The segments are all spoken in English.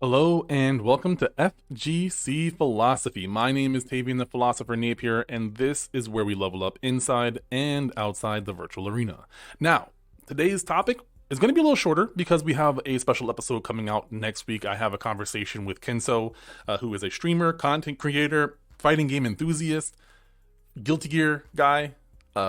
Hello and welcome to FGC Philosophy. My name is Tavian the Philosopher Napier, and this is where we level up inside and outside the virtual arena. Now, today's topic is going to be a little shorter because we have a special episode coming out next week. I have a conversation with Kenso, who is a streamer, content creator, fighting game enthusiast, Guilty Gear guy,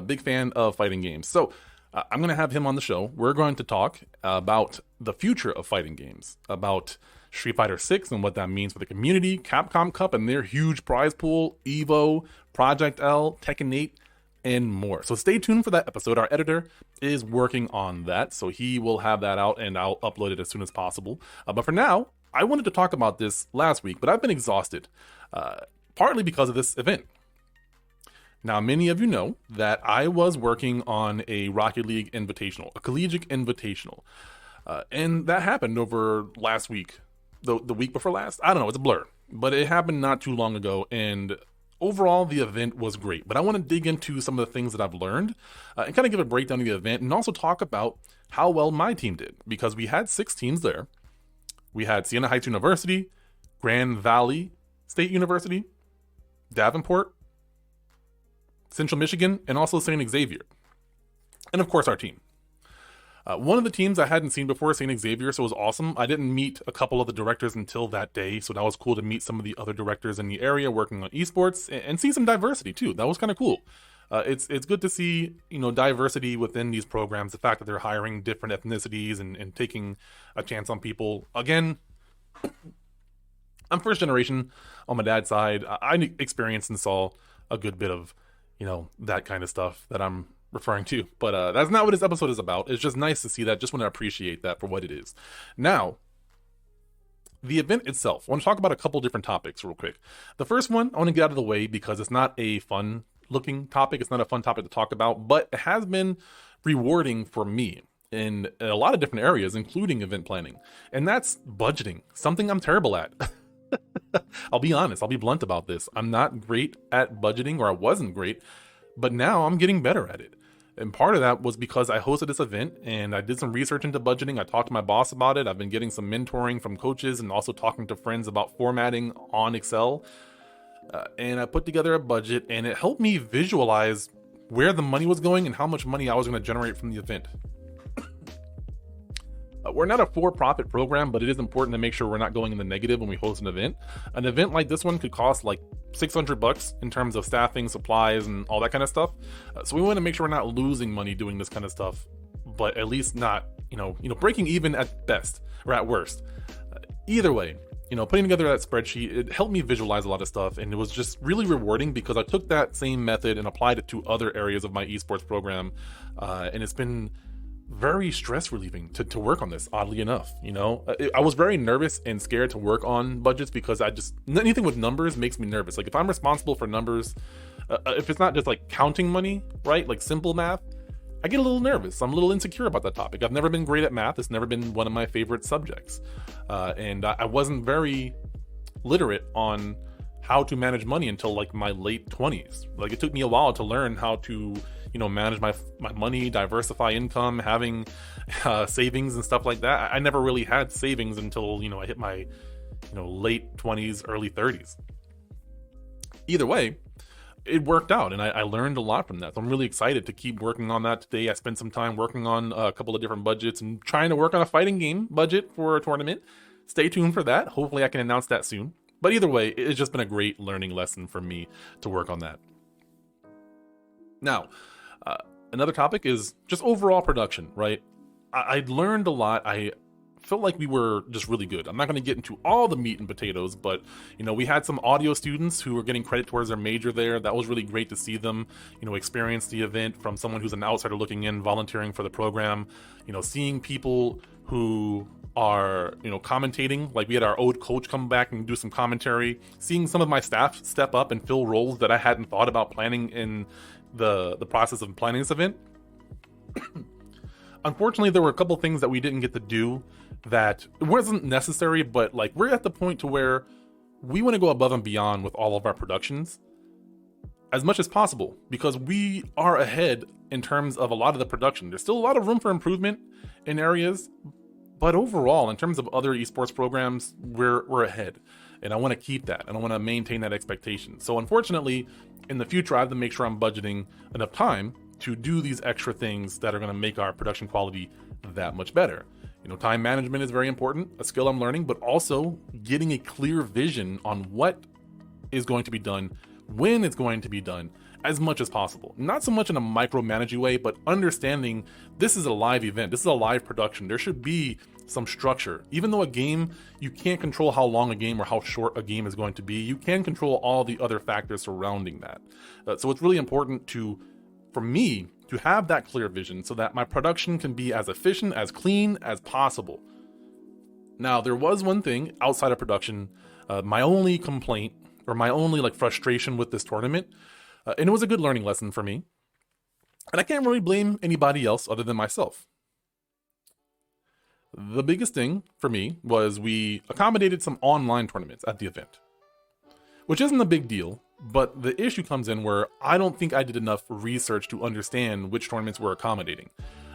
big fan of fighting games. So, I'm going to have him on the show. We're going to talk about the future of fighting games, about Street Fighter 6 and what that means for the community, Capcom Cup and their huge prize pool, EVO, Project L, Tekken 8, and more. So stay tuned for that episode. Our editor is working on that, so he will have that out and I'll upload it as soon as possible. But for now, I wanted to talk about this last week, but I've been exhausted, partly because of this event. Now, many of you know that I was working on a Rocket League Invitational, a collegiate invitational. And that happened over last week, the week before last. I don't know, it's a blur. But it happened not too long ago, and overall, the event was great. But I want to dig into some of the things that I've learned and kind of give a breakdown of the event and also talk about how well my team did. Because we had 6 teams there. We had Siena Heights University, Grand Valley State University, Davenport, Central Michigan, and also St. Xavier. And of course, our team. One of the teams I hadn't seen before, St. Xavier, so it was awesome. I didn't meet a couple of the directors until that day, so that was cool to meet some of the other directors in the area working on esports and see some diversity too. That was kind of cool. It's good to see, diversity within these programs. The fact that they're hiring different ethnicities and taking a chance on people. Again, I'm first generation on my dad's side. I experienced and saw a good bit of, that kind of stuff that I'm referring to. But that's not what this episode is about. It's just nice to see that. Just want to appreciate that for what it is. Now, the event itself. I want to talk about a couple different topics real quick. The first one, I want to get out of the way because it's not a fun looking topic. It's not a fun topic to talk about, but it has been rewarding for me in a lot of different areas, including event planning. And that's budgeting, something I'm terrible at. I'll be honest. I'll be blunt about this. I'm not great at budgeting, or I wasn't great, but now I'm getting better at it. And part of that was because I hosted this event and I did some research into budgeting. I talked to my boss about it. I've been getting some mentoring from coaches and also talking to friends about formatting on Excel. And I put together a budget, and it helped me visualize where the money was going and how much money I was going to generate from the event. We're not a for-profit program, but it is important to make sure we're not going in the negative when we host an event. An event like this one could cost like $600 in terms of staffing, supplies, and all that kind of stuff. So we want to make sure we're not losing money doing this kind of stuff, but at least not, breaking even at best or at worst. Either way, putting together that spreadsheet, it helped me visualize a lot of stuff, and it was just really rewarding because I took that same method and applied it to other areas of my esports program, and it's been very stress relieving to work on this, oddly enough. I was very nervous and scared to work on budgets because anything with numbers makes me nervous. Like if I'm responsible for numbers, if it's not just like counting money, right? Like simple math, I get a little nervous. I'm a little insecure about that topic. I've never been great at math. It's never been one of my favorite subjects. And I wasn't very literate on how to manage money until like my late 20s. Like it took me a while to learn how to manage my money, diversify income, having savings and stuff like that. I never really had savings until, I hit my, late 20s, early 30s. Either way, it worked out, and I learned a lot from that. So I'm really excited to keep working on that today. I spent some time working on a couple of different budgets and trying to work on a fighting game budget for a tournament. Stay tuned for that. Hopefully I can announce that soon. But either way, it's just been a great learning lesson for me to work on that. Now, another topic is just overall production, right? I learned a lot. I felt like we were just really good. I'm not going to get into all the meat and potatoes, but, we had some audio students who were getting credit towards their major there. That was really great to see them, experience the event from someone who's an outsider looking in, volunteering for the program, seeing people who are, commentating. Like we had our old coach come back and do some commentary, seeing some of my staff step up and fill roles that I hadn't thought about planning in the process of planning this event. Unfortunately, there were a couple things that we didn't get to do that wasn't necessary, but like we're at the point to where we want to go above and beyond with all of our productions as much as possible because we are ahead in terms of a lot of the production. There's still a lot of room for improvement in areas, But overall, in terms of other esports programs, we're ahead. And I want to keep that, and I want to maintain that expectation. So unfortunately, in the future, I have to make sure I'm budgeting enough time to do these extra things that are going to make our production quality that much better. Time management is very important, a skill I'm learning, but also getting a clear vision on what is going to be done, when it's going to be done, as much as possible. Not so much in a micromanaging way, but understanding this is a live event, this is a live production. There should be some structure. Even though a game, you can't control how long a game or how short a game is going to be, you can control all the other factors surrounding that. So it's really important for me to have that clear vision so that my production can be as efficient, as clean as possible. Now, there was one thing outside of production, my only complaint or my only frustration with this tournament, and it was a good learning lesson for me. And I can't really blame anybody else other than myself. The biggest thing for me was we accommodated some online tournaments at the event, which isn't a big deal, but the issue comes in where I don't think I did enough research to understand which tournaments we're accommodating.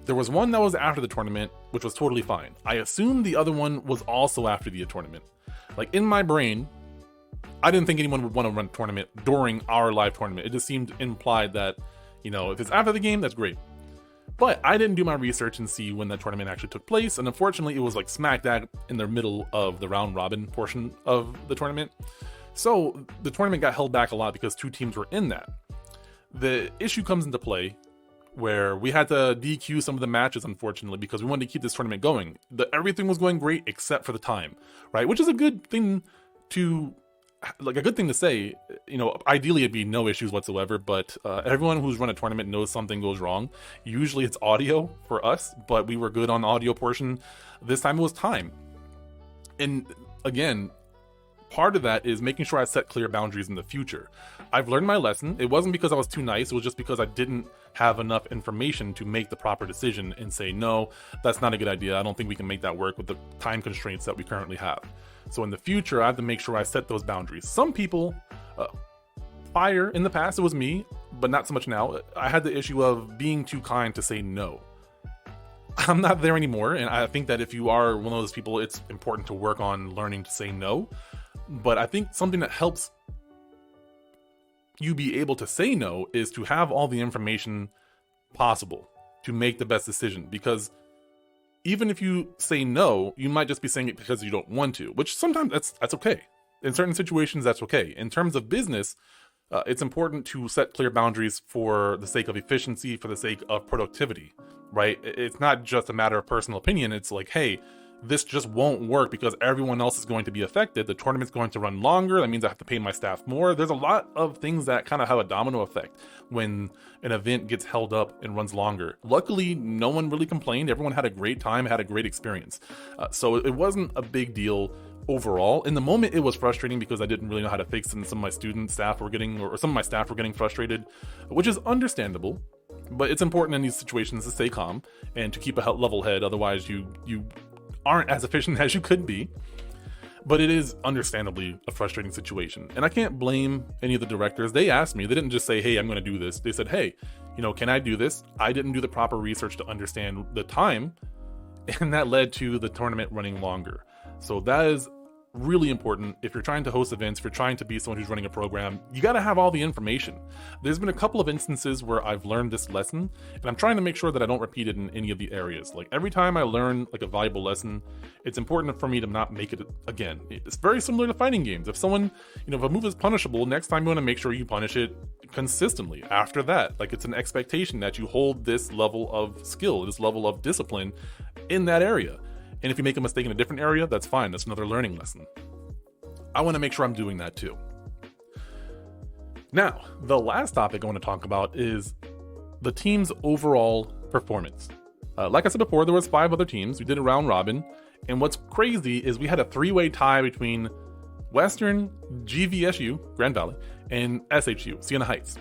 There was one that was after the tournament, which was totally fine. I assumed the other one was also after the tournament. In my brain, I didn't think anyone would want to run a tournament during our live tournament. It just seemed implied that, if it's after the game, that's great. But I didn't do my research and see when that tournament actually took place, and unfortunately it was smack dab in the middle of the round robin portion of the tournament. So the tournament got held back a lot because 2 teams were in that. The issue comes into play where we had to DQ some of the matches, unfortunately, because we wanted to keep this tournament going. Everything was going great except for the time, right? Which is a good thing to say. Ideally it'd be no issues whatsoever, but everyone who's run a tournament knows something goes wrong. Usually it's audio for us, but we were good on the audio portion. This time it was time. And again, part of that is making sure I set clear boundaries in the future. I've learned my lesson. It wasn't because I was too nice, it was just because I didn't have enough information to make the proper decision and say, no, that's not a good idea. I don't think we can make that work with the time constraints that we currently have. So in the future, I have to make sure I set those boundaries. Some people, prior in the past, it was me, but not so much now. I had the issue of being too kind to say no. I'm not there anymore, and I think that if you are one of those people, it's important to work on learning to say no. But I think something that helps you be able to say no is to have all the information possible to make the best decision. Because even if you say no, you might just be saying it because you don't want to, which sometimes that's okay. In certain situations, that's okay. In terms of business, it's important to set clear boundaries for the sake of efficiency, for the sake of productivity, right? It's not just a matter of personal opinion. It's hey, this just won't work because everyone else is going to be affected. The tournament's going to run longer. That means I have to pay my staff more. There's a lot of things that kind of have a domino effect when an event gets held up and runs longer. Luckily, no one really complained. Everyone had a great time, had a great experience. So it wasn't a big deal overall. In the moment, it was frustrating because I didn't really know how to fix it, and some of my staff were getting frustrated, which is understandable. But it's important in these situations to stay calm and to keep a level head. Otherwise, you aren't as efficient as you could be. But it is understandably a frustrating situation. And I can't blame any of the directors. They asked me, they didn't just say, hey, I'm going to do this. They said, hey, can I do this? I didn't do the proper research to understand the time, and that led to the tournament running longer. So that is really important. If you're trying to host events, if you're trying to be someone who's running a program, you got to have all the information. There's been a couple of instances where I've learned this lesson, and I'm trying to make sure that I don't repeat it in any of the areas. Every time I learn a valuable lesson, it's important for me to not make it again. It's very similar to fighting games. If someone, if a move is punishable, next time you want to make sure you punish it consistently. After that, it's an expectation that you hold this level of skill, this level of discipline in that area. And if you make a mistake in a different area, that's fine. That's another learning lesson. I want to make sure I'm doing that too. Now, the last topic I want to talk about is the team's overall performance. Like I said before, there was 5 other teams. We did a round robin. And what's crazy is we had a 3-way tie between Western, GVSU, Grand Valley, and SHU, Siena Heights.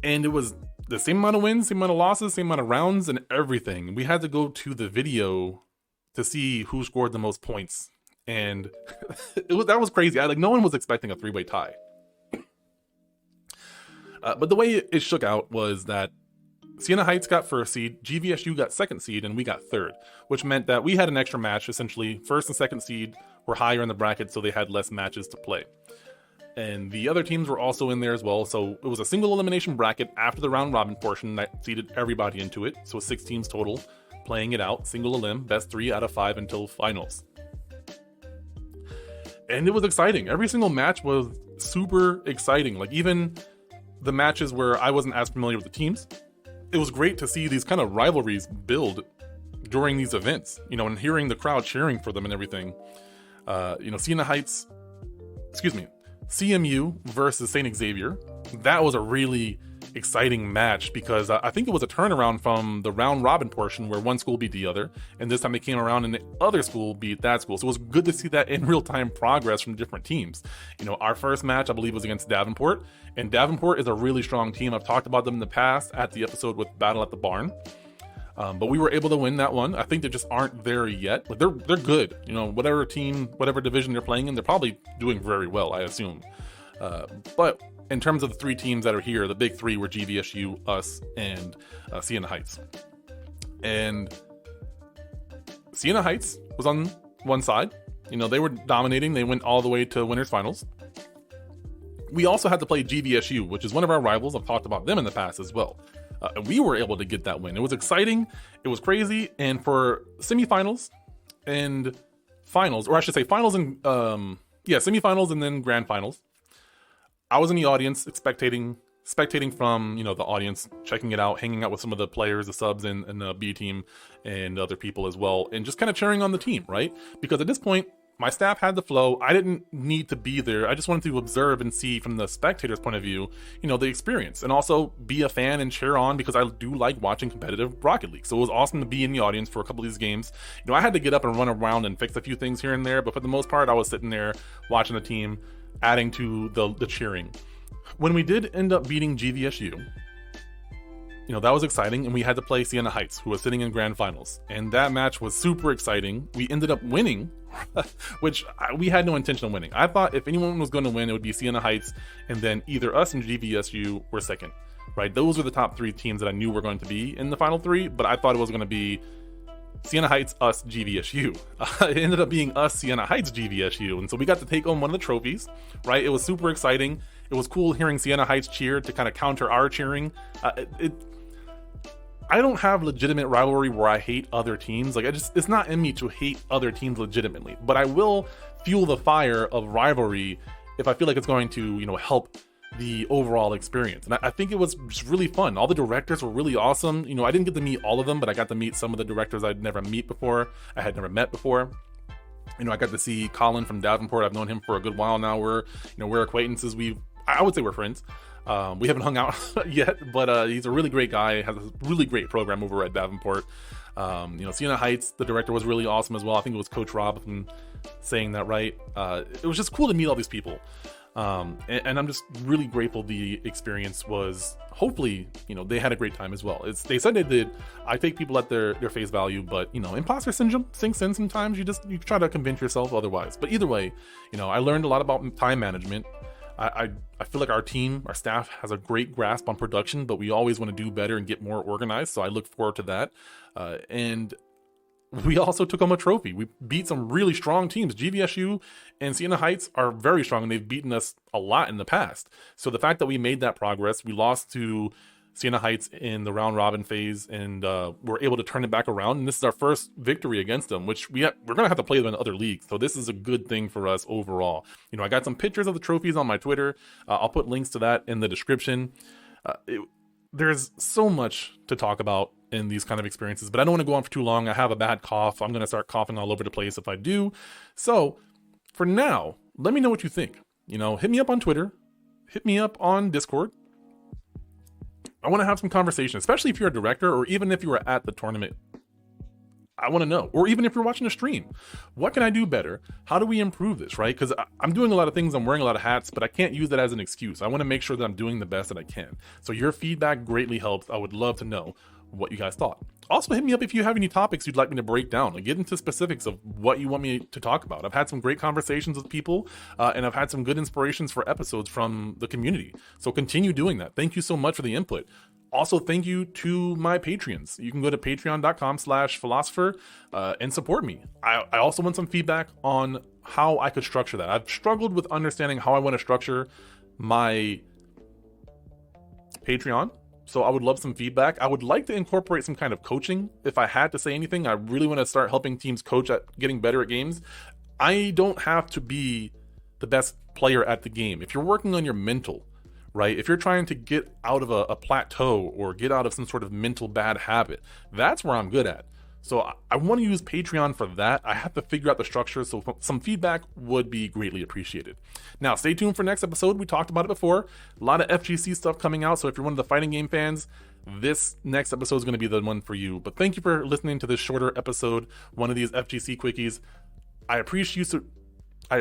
And it was the same amount of wins, same amount of losses, same amount of rounds, and everything. We had to go to the video to see who scored the most points, and that was crazy. No one was expecting a 3-way tie. But the way it shook out was that Siena Heights got first seed, GVSU got second seed, and we got third, which meant that we had an extra match. Essentially, first and second seed were higher in the bracket, so they had less matches to play. And the other teams were also in there as well, so it was a single elimination bracket after the round robin portion that seeded everybody into it. So 6 teams total, playing it out, single elim, best 3 out of 5 until finals. And it was exciting. Every single match was super exciting. Like, even the matches where I wasn't as familiar with the teams, it was great to see these kind of rivalries build during these events, and hearing the crowd cheering for them and everything. CMU versus St. Xavier. That was a really exciting match because I think it was a turnaround from the round robin portion where one school beat the other, and this time it came around and the other school beat that school. So it was good to see that in real time progress from different teams. Our first match, I believe, was against Davenport, and Davenport is a really strong team. I've talked about them in the past at the episode with Battle at the Barn. But we were able to win that one. I think they just aren't there yet. Like, they're good. Whatever team, whatever division they're playing in, they're probably doing very well, I assume. But in terms of the 3 teams that are here, the big 3 were GVSU, us, and Siena Heights. And Siena Heights was on one side. They were dominating. They went all the way to winners finals. We also had to play GVSU, which is one of our rivals. I've talked about them in the past as well. We were able to get that win. It was exciting. It was crazy. And for semifinals and finals, or I should say finals and semifinals and then grand finals, I was in the audience spectating from the audience, checking it out, hanging out with some of the players, the subs, and the B team, and other people as well, and just kind of cheering on the team, right? Because at this point, my staff had the flow. I didn't need to be there. I just wanted to observe and see from the spectator's point of view, the experience, and also be a fan and cheer on, because I do like watching competitive Rocket League. So it was awesome to be in the audience for a couple of these games. I had to get up and run around and fix a few things here and there, but for the most part, I was sitting there watching the team, adding to the cheering. When we did end up beating GVSU, that was exciting, and we had to play Siena Heights, who was sitting in grand finals, and that match was super exciting. We ended up winning, which we had no intention of winning. I thought if anyone was going to win, it would be Siena Heights, and then either us and GVSU were second, right? Those were the top 3 teams that I knew were going to be in the final 3, but I thought it was going to be Siena Heights, us, GVSU. It ended up being us, Siena Heights, GVSU, and so we got to take home one of the trophies, right? It was super exciting. It was cool hearing Siena Heights cheer to kind of counter our cheering. I don't have legitimate rivalry where I hate other teams. Like, it's not in me to hate other teams legitimately, but I will fuel the fire of rivalry if I feel like it's going to, help the overall experience. And I think it was just really fun. All the directors were really awesome. I didn't get to meet all of them, but I got to meet some of the directors I had never met before. I got to see Colin from Davenport. I've known him for a good while now. We're acquaintances. I would say we're friends. We haven't hung out yet, but he's a really great guy, has a really great program over at Davenport. Siena Heights, the director, was really awesome as well. I think it was Coach Rob, if I'm saying that right. It was just cool to meet all these people. And I'm just really grateful the experience was, hopefully, they had a great time as well. They said they did. I take people at their face value, but, imposter syndrome sinks in sometimes. You try to convince yourself otherwise. But either way, I learned a lot about time management. I feel like our team, our staff, has a great grasp on production, but we always want to do better and get more organized. So I look forward to that. And we also took home a trophy. We beat some really strong teams. GVSU and Siena Heights are very strong, and they've beaten us a lot in the past. So the fact that we made that progress, we lost to Siena Heights in the round robin phase, and we're able to turn it back around. And this is our first victory against them, which we're going to have to play them in other leagues. So this is a good thing for us overall. I got some pictures of the trophies on my Twitter. I'll put links to that in the description. There's so much to talk about in these kind of experiences, but I don't want to go on for too long. I have a bad cough. I'm going to start coughing all over the place if I do. So for now, let me know what you think. Hit me up on Twitter. Hit me up on Discord. I want to have some conversation, especially if you're a director or even if you were at the tournament. I want to know, or even if you're watching a stream, what can I do better? How do we improve this, right? Because I'm doing a lot of things, I'm wearing a lot of hats, but I can't use that as an excuse. I want to make sure that I'm doing the best that I can. So your feedback greatly helps. I would love to know what you guys thought. Also, hit me up if you have any topics you'd like me to break down, like get into specifics of what you want me to talk about. I've had some great conversations with people, and I've had some good inspirations for episodes from the community. So continue doing that. Thank you so much for the input. Also, thank you to my Patreons. You can go to patreon.com/philosopher and support me. I also want some feedback on how I could structure that. I've struggled with understanding how I want to structure my Patreon, so I would love some feedback. I would like to incorporate some kind of coaching. If I had to say anything, I really want to start helping teams coach at getting better at games. I don't have to be the best player at the game. If you're working on your mental, right? If you're trying to get out of a plateau or get out of some sort of mental bad habit, that's where I'm good at. So I want to use Patreon for that. I have to figure out the structure, so some feedback would be greatly appreciated. Now, stay tuned for next episode. We talked about it before. A lot of FGC stuff coming out, so if you're one of the fighting game fans, this next episode is going to be the one for you. But thank you for listening to this shorter episode, one of these FGC quickies. I appreciate you. I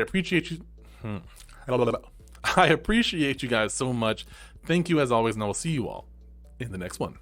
appreciate you guys so much. Thank you as always, and I will see you all in the next one.